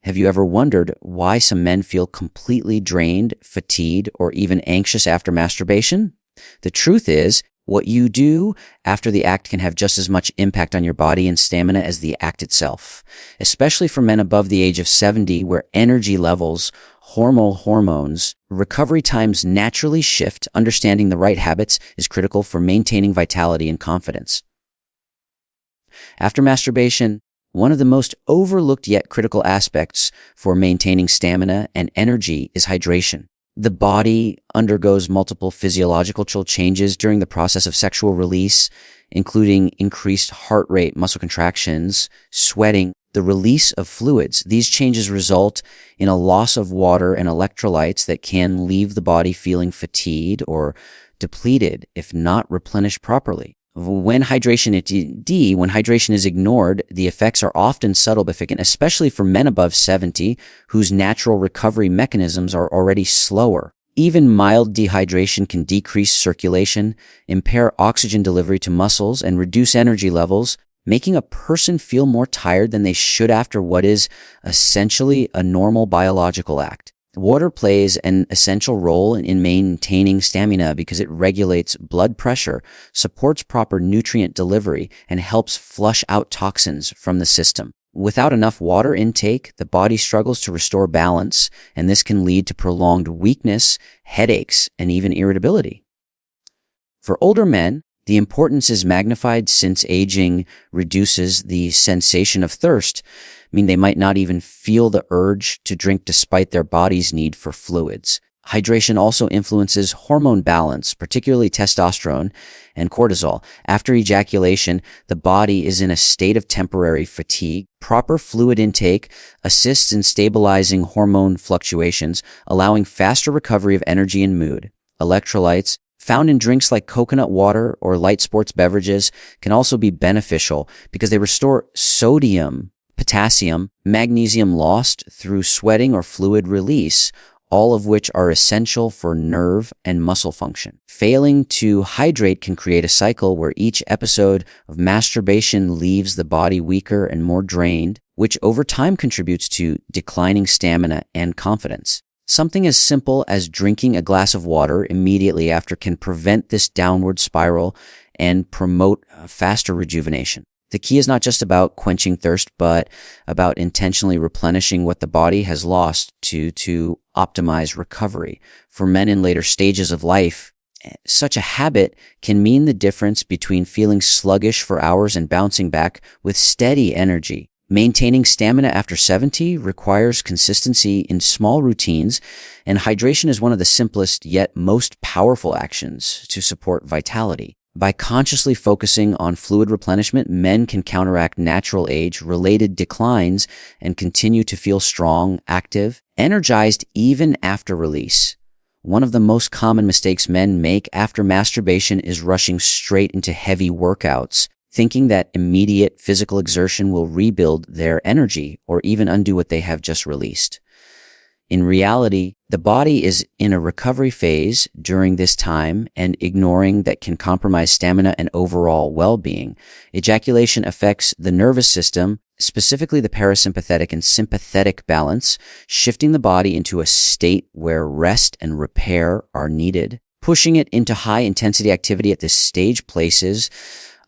Have you ever wondered why some men feel completely drained, fatigued, or even anxious after masturbation? The truth is, what you do after the act can have just as much impact on your body and stamina as the act itself, especially for men above the age of 70, where energy levels, hormones, recovery times naturally shift. Understanding the right habits is critical for maintaining vitality and confidence. After masturbation, one of the most overlooked yet critical aspects for maintaining stamina and energy is hydration. The body undergoes multiple physiological changes during the process of sexual release, including increased heart rate, muscle contractions, sweating, the release of fluids. These changes result in a loss of water and electrolytes that can leave the body feeling fatigued or depleted if not replenished properly. When hydration is ignored, the effects are often subtle but significant, especially for men above 70 whose natural recovery mechanisms are already slower. Even mild dehydration can decrease circulation, impair oxygen delivery to muscles, and reduce energy levels, making a person feel more tired than they should after what is essentially a normal biological act. Water plays an essential role in maintaining stamina because it regulates blood pressure, supports proper nutrient delivery, and helps flush out toxins from the system. Without enough water intake, the body struggles to restore balance, and this can lead to prolonged weakness, headaches, and even irritability. For older men, the importance is magnified since aging reduces the sensation of thirst. They might not even feel the urge to drink despite their body's need for fluids. Hydration also influences hormone balance, particularly testosterone and cortisol. After ejaculation, the body is in a state of temporary fatigue. Proper fluid intake assists in stabilizing hormone fluctuations, allowing faster recovery of energy and mood. Electrolytes, found in drinks like coconut water or light sports beverages, can also be beneficial because they restore sodium, potassium, magnesium lost through sweating or fluid release, all of which are essential for nerve and muscle function. Failing to hydrate can create a cycle where each episode of masturbation leaves the body weaker and more drained, which over time contributes to declining stamina and confidence. Something as simple as drinking a glass of water immediately after can prevent this downward spiral and promote faster rejuvenation. The key is not just about quenching thirst, but about intentionally replenishing what the body has lost to optimize recovery. For men in later stages of life, such a habit can mean the difference between feeling sluggish for hours and bouncing back with steady energy. Maintaining stamina after 70 requires consistency in small routines, and hydration is one of the simplest yet most powerful actions to support vitality. By consciously focusing on fluid replenishment, men can counteract natural age-related declines and continue to feel strong, active, energized even after release. One of the most common mistakes men make after masturbation is rushing straight into heavy workouts, thinking that immediate physical exertion will rebuild their energy or even undo what they have just released. In reality, the body is in a recovery phase during this time, and ignoring that can compromise stamina and overall well-being. Ejaculation affects the nervous system, specifically the parasympathetic and sympathetic balance, shifting the body into a state where rest and repair are needed. Pushing it into high-intensity activity at this stage places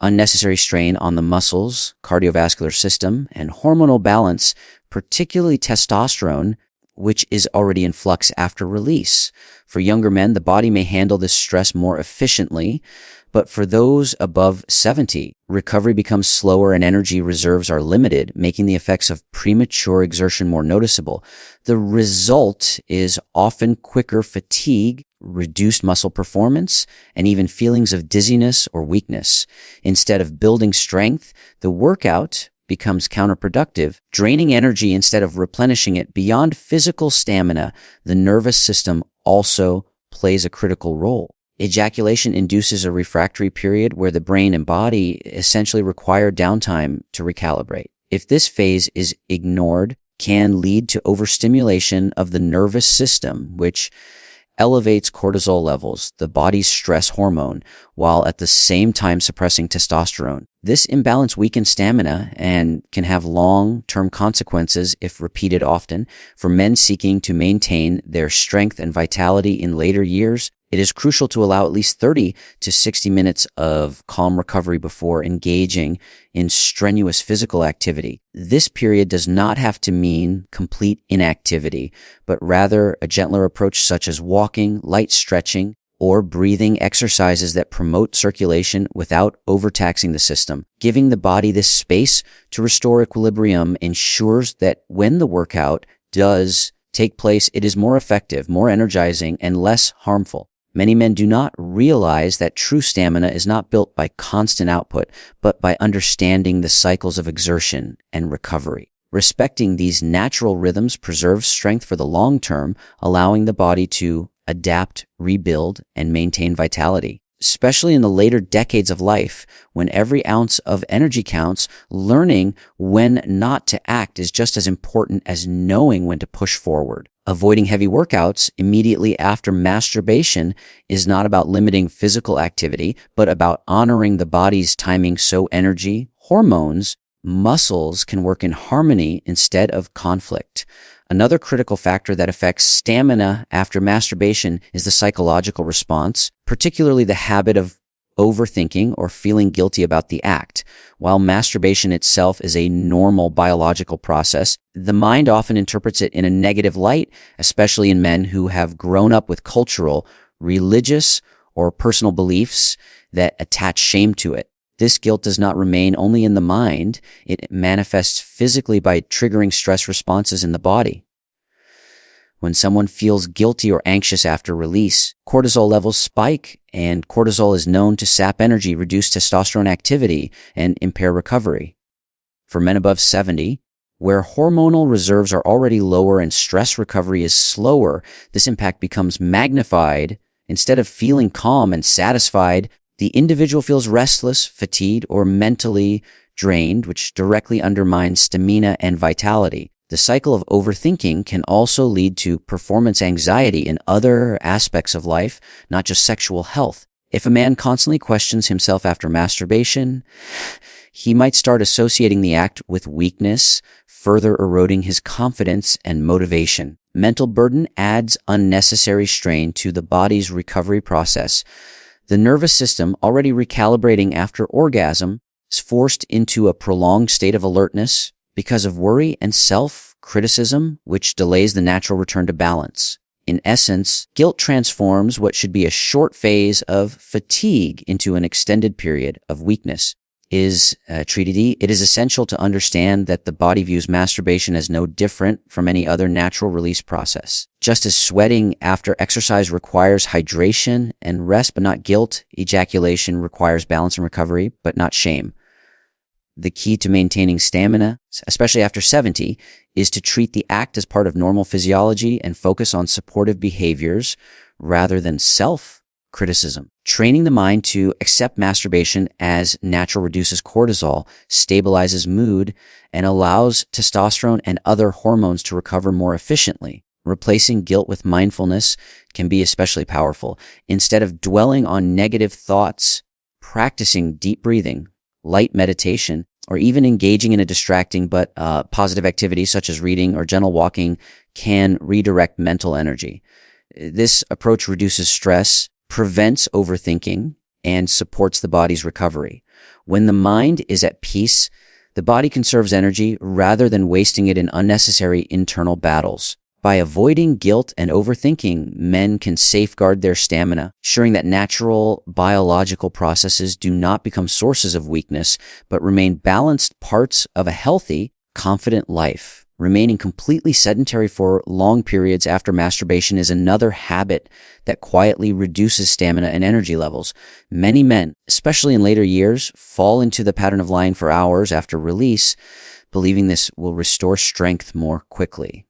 unnecessary strain on the muscles, cardiovascular system, and hormonal balance, particularly testosterone, which is already in flux after release. For younger men, the body may handle this stress more efficiently, but for those above 70, recovery becomes slower and energy reserves are limited, making the effects of premature exertion more noticeable. The result is often quicker fatigue, reduced muscle performance, and even feelings of dizziness or weakness. Instead of building strength, the workout becomes counterproductive, draining energy instead of replenishing it. Beyond physical stamina, the nervous system also plays a critical role. Ejaculation induces a refractory period where the brain and body essentially require downtime to recalibrate. If this phase is ignored, can lead to overstimulation of the nervous system, which elevates cortisol levels, the body's stress hormone, while at the same time suppressing testosterone. This imbalance weakens stamina and can have long-term consequences if repeated often. For men seeking to maintain their strength and vitality in later years, it is crucial to allow at least 30 to 60 minutes of calm recovery before engaging in strenuous physical activity. This period does not have to mean complete inactivity, but rather a gentler approach such as walking, light stretching, or breathing exercises that promote circulation without overtaxing the system. Giving the body this space to restore equilibrium ensures that when the workout does take place, it is more effective, more energizing, and less harmful. Many men do not realize that true stamina is not built by constant output, but by understanding the cycles of exertion and recovery. Respecting these natural rhythms preserves strength for the long term, allowing the body to adapt, rebuild, and maintain vitality. Especially in the later decades of life, when every ounce of energy counts, learning when not to act is just as important as knowing when to push forward. Avoiding heavy workouts immediately after masturbation is not about limiting physical activity, but about honoring the body's timing so energy, hormones, muscles can work in harmony instead of conflict. Another critical factor that affects stamina after masturbation is the psychological response, particularly the habit of overthinking or feeling guilty about the act. While masturbation itself is a normal biological process, the mind often interprets it in a negative light, especially in men who have grown up with cultural, religious, or personal beliefs that attach shame to it. This guilt does not remain only in the mind, it manifests physically by triggering stress responses in the body. When someone feels guilty or anxious after release, cortisol levels spike, and cortisol is known to sap energy, reduce testosterone activity, and impair recovery. For men above 70, where hormonal reserves are already lower and stress recovery is slower, this impact becomes magnified. Instead of feeling calm and satisfied, the individual feels restless, fatigued, or mentally drained, which directly undermines stamina and vitality. The cycle of overthinking can also lead to performance anxiety in other aspects of life, not just sexual health. If a man constantly questions himself after masturbation, he might start associating the act with weakness, further eroding his confidence and motivation. Mental burden adds unnecessary strain to the body's recovery process. The nervous system, already recalibrating after orgasm, is forced into a prolonged state of alertness because of worry and self-criticism, which delays the natural return to balance. In essence, guilt transforms what should be a short phase of fatigue into an extended period of weakness. It is essential to understand that the body views masturbation as no different from any other natural release process. Just as sweating after exercise requires hydration and rest but not guilt, ejaculation requires balance and recovery but not shame. The key to maintaining stamina, especially after 70, is to treat the act as part of normal physiology and focus on supportive behaviors rather than self-criticism. Training the mind to accept masturbation as natural reduces cortisol, stabilizes mood, and allows testosterone and other hormones to recover more efficiently. Replacing guilt with mindfulness can be especially powerful. Instead of dwelling on negative thoughts, practicing deep breathing, light meditation, or even engaging in a distracting but positive activity such as reading or gentle walking can redirect mental energy. This approach reduces stress, prevents overthinking, and supports the body's recovery. When the mind is at peace, the body conserves energy rather than wasting it in unnecessary internal battles. By avoiding guilt and overthinking, men can safeguard their stamina, ensuring that natural biological processes do not become sources of weakness, but remain balanced parts of a healthy, confident life. Remaining completely sedentary for long periods after masturbation is another habit that quietly reduces stamina and energy levels. Many men, especially in later years, fall into the pattern of lying for hours after release, believing this will restore strength more quickly.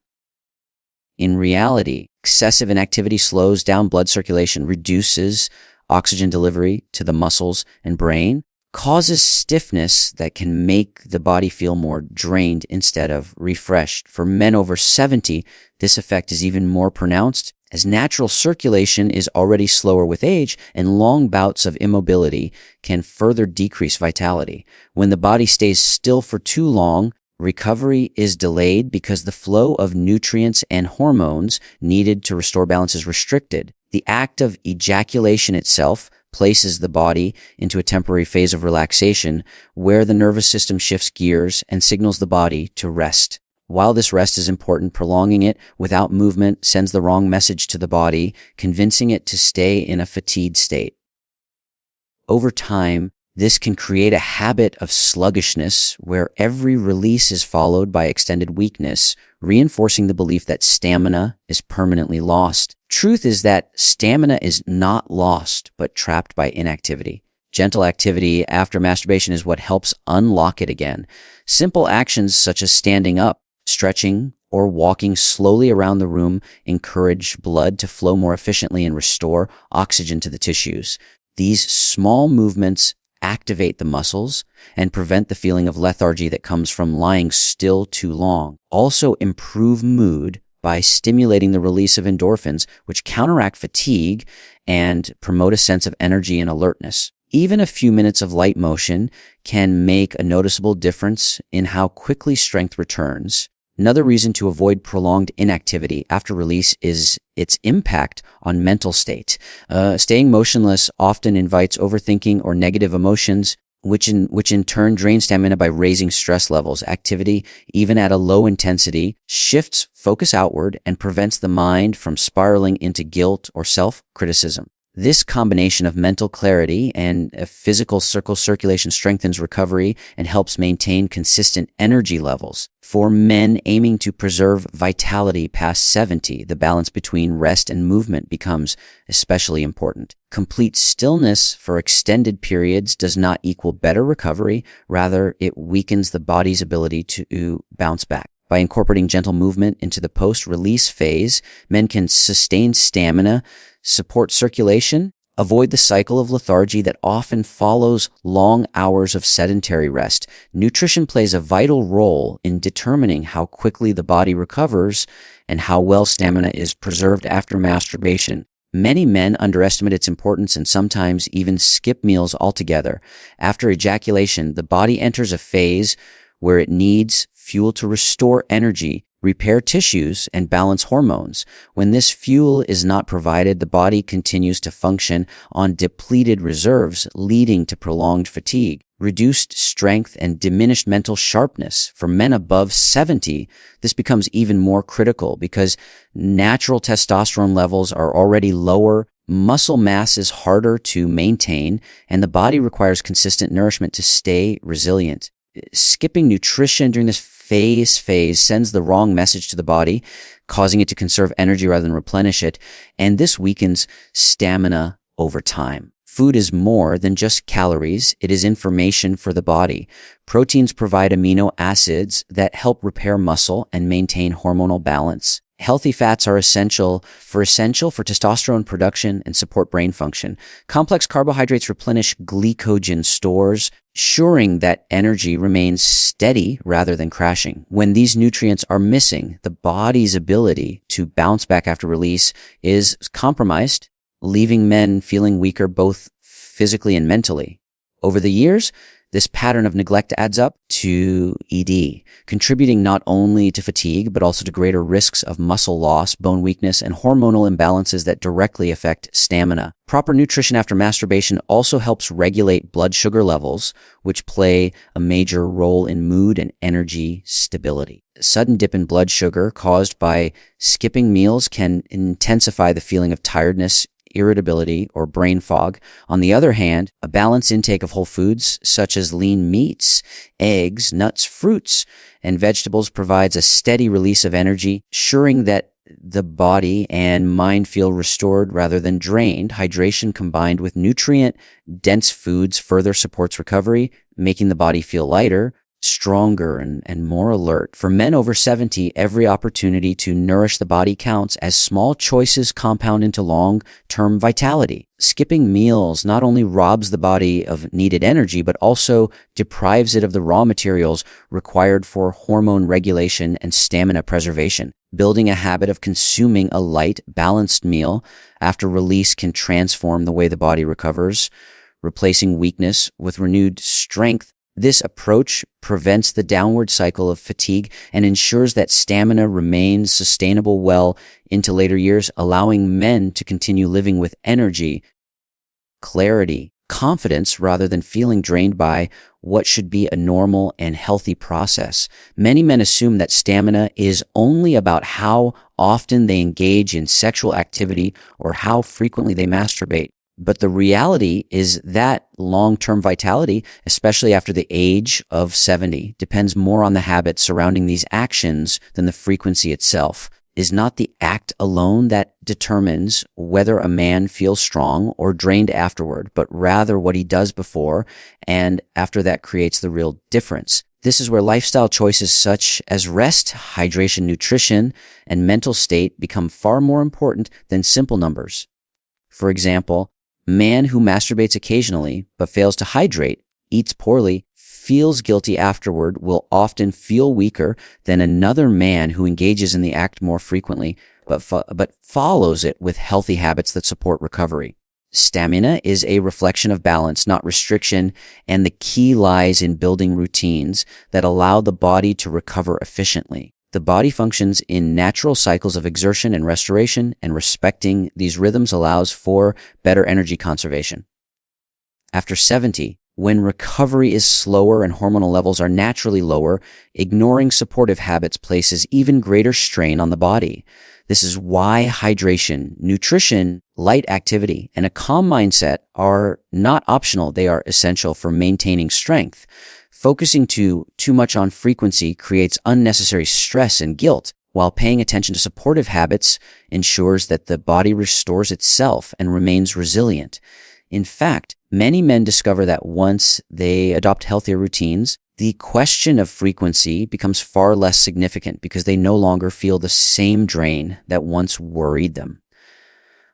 In reality, excessive inactivity slows down blood circulation, reduces oxygen delivery to the muscles and brain, causes stiffness that can make the body feel more drained instead of refreshed. For men over 70, this effect is even more pronounced as natural circulation is already slower with age, and long bouts of immobility can further decrease vitality. When the body stays still for too long, recovery is delayed because the flow of nutrients and hormones needed to restore balance is restricted. The act of ejaculation itself places the body into a temporary phase of relaxation where the nervous system shifts gears and signals the body to rest. While this rest is important, prolonging it without movement sends the wrong message to the body, convincing it to stay in a fatigued state. Over time, this can create a habit of sluggishness where every release is followed by extended weakness, reinforcing the belief that stamina is permanently lost. Truth is that stamina is not lost, but trapped by inactivity. Gentle activity after masturbation is what helps unlock it again. Simple actions such as standing up, stretching, or walking slowly around the room encourage blood to flow more efficiently and restore oxygen to the tissues. These small movements activate the muscles and prevent the feeling of lethargy that comes from lying still too long. Also improve mood by stimulating the release of endorphins, which counteract fatigue and promote a sense of energy and alertness. Even a few minutes of light motion can make a noticeable difference in how quickly strength returns. Another reason to avoid prolonged inactivity after release is its impact on mental state. Staying motionless often invites overthinking or negative emotions, which in turn drains stamina by raising stress levels. Activity, even at a low intensity, shifts focus outward and prevents the mind from spiraling into guilt or self-criticism. This combination of mental clarity and physical circulation strengthens recovery and helps maintain consistent energy levels. For men aiming to preserve vitality past 70, the balance between rest and movement becomes especially important. Complete stillness for extended periods does not equal better recovery. Rather, it weakens the body's ability to bounce back. By incorporating gentle movement into the post-release phase, men can sustain stamina, support circulation, avoid the cycle of lethargy that often follows long hours of sedentary rest. Nutrition plays a vital role in determining how quickly the body recovers and how well stamina is preserved after masturbation. Many men underestimate its importance and sometimes even skip meals altogether. After ejaculation, the body enters a phase where it needs fuel to restore energy, repair tissues, and balance hormones. When this fuel is not provided, the body continues to function on depleted reserves, leading to prolonged fatigue, reduced strength, and diminished mental sharpness. For men above 70, this becomes even more critical because natural testosterone levels are already lower, muscle mass is harder to maintain, and the body requires consistent nourishment to stay resilient. Skipping nutrition during this phase sends the wrong message to the body, causing it to conserve energy rather than replenish it, and this weakens stamina over time. Food is more than just calories. It is information for the body. Proteins provide amino acids that help repair muscle and maintain hormonal balance. Healthy fats are essential for testosterone production and support brain function. Complex carbohydrates replenish glycogen stores, ensuring that energy remains steady rather than crashing. When these nutrients are missing, the body's ability to bounce back after release is compromised, leaving men feeling weaker both physically and mentally. Over the years, this pattern of neglect adds up to ED, contributing not only to fatigue, but also to greater risks of muscle loss, bone weakness, and hormonal imbalances that directly affect stamina. Proper nutrition after masturbation also helps regulate blood sugar levels, which play a major role in mood and energy stability. A sudden dip in blood sugar caused by skipping meals can intensify the feeling of tiredness, irritability, or brain fog. On the other hand, a balanced intake of whole foods such as lean meats, eggs, nuts, fruits, and vegetables provides a steady release of energy, ensuring that the body and mind feel restored rather than drained. Hydration combined with nutrient-dense foods further supports recovery, making the body feel lighter, stronger, and more alert. For men over 70, every opportunity to nourish the body counts, as small choices compound into long-term vitality. Skipping meals not only robs the body of needed energy, but also deprives it of the raw materials required for hormone regulation and stamina preservation. Building a habit of consuming a light, balanced meal after release can transform the way the body recovers, replacing weakness with renewed strength. This approach prevents the downward cycle of fatigue and ensures that stamina remains sustainable well into later years, allowing men to continue living with energy, clarity, confidence, rather than feeling drained by what should be a normal and healthy process. Many men assume that stamina is only about how often they engage in sexual activity or how frequently they masturbate. But the reality is that long-term vitality, especially after the age of 70, depends more on the habits surrounding these actions than the frequency itself. It is not the act alone that determines whether a man feels strong or drained afterward, but rather what he does before and after that creates the real difference. This is where lifestyle choices such as rest, hydration, nutrition, and mental state become far more important than simple numbers. For example, a man who masturbates occasionally but fails to hydrate, eats poorly, feels guilty afterward, will often feel weaker than another man who engages in the act more frequently but follows it with healthy habits that support recovery. Stamina is a reflection of balance, not restriction, and the key lies in building routines that allow the body to recover efficiently. The body functions in natural cycles of exertion and restoration, and respecting these rhythms allows for better energy conservation. After 70, when recovery is slower and hormonal levels are naturally lower, ignoring supportive habits places even greater strain on the body. This is why hydration, nutrition, light activity, and a calm mindset are not optional. They are essential for maintaining strength. Focusing too much on frequency creates unnecessary stress and guilt, while paying attention to supportive habits ensures that the body restores itself and remains resilient. In fact, many men discover that once they adopt healthier routines, the question of frequency becomes far less significant because they no longer feel the same drain that once worried them.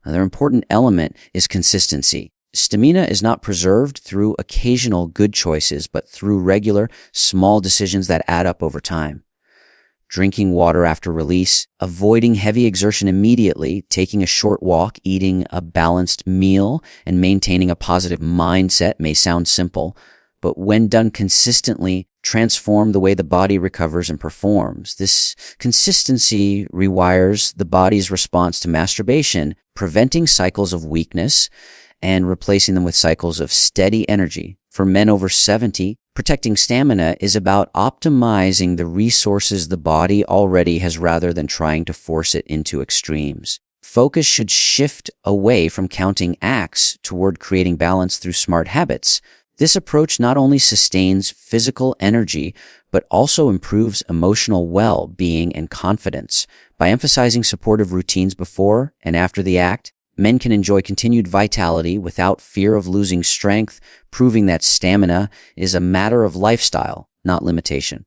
Another important element is consistency. Stamina is not preserved through occasional good choices, but through regular, small decisions that add up over time. Drinking water after release, avoiding heavy exertion immediately, taking a short walk, eating a balanced meal, and maintaining a positive mindset may sound simple, but when done consistently, transform the way the body recovers and performs. This consistency rewires the body's response to masturbation, preventing cycles of weakness and replacing them with cycles of steady energy. For men over 70, protecting stamina is about optimizing the resources the body already has rather than trying to force it into extremes. Focus should shift away from counting acts toward creating balance through smart habits. This approach not only sustains physical energy, but also improves emotional well-being and confidence. By emphasizing supportive routines before and after the act, men can enjoy continued vitality without fear of losing strength, proving that stamina is a matter of lifestyle, not limitation.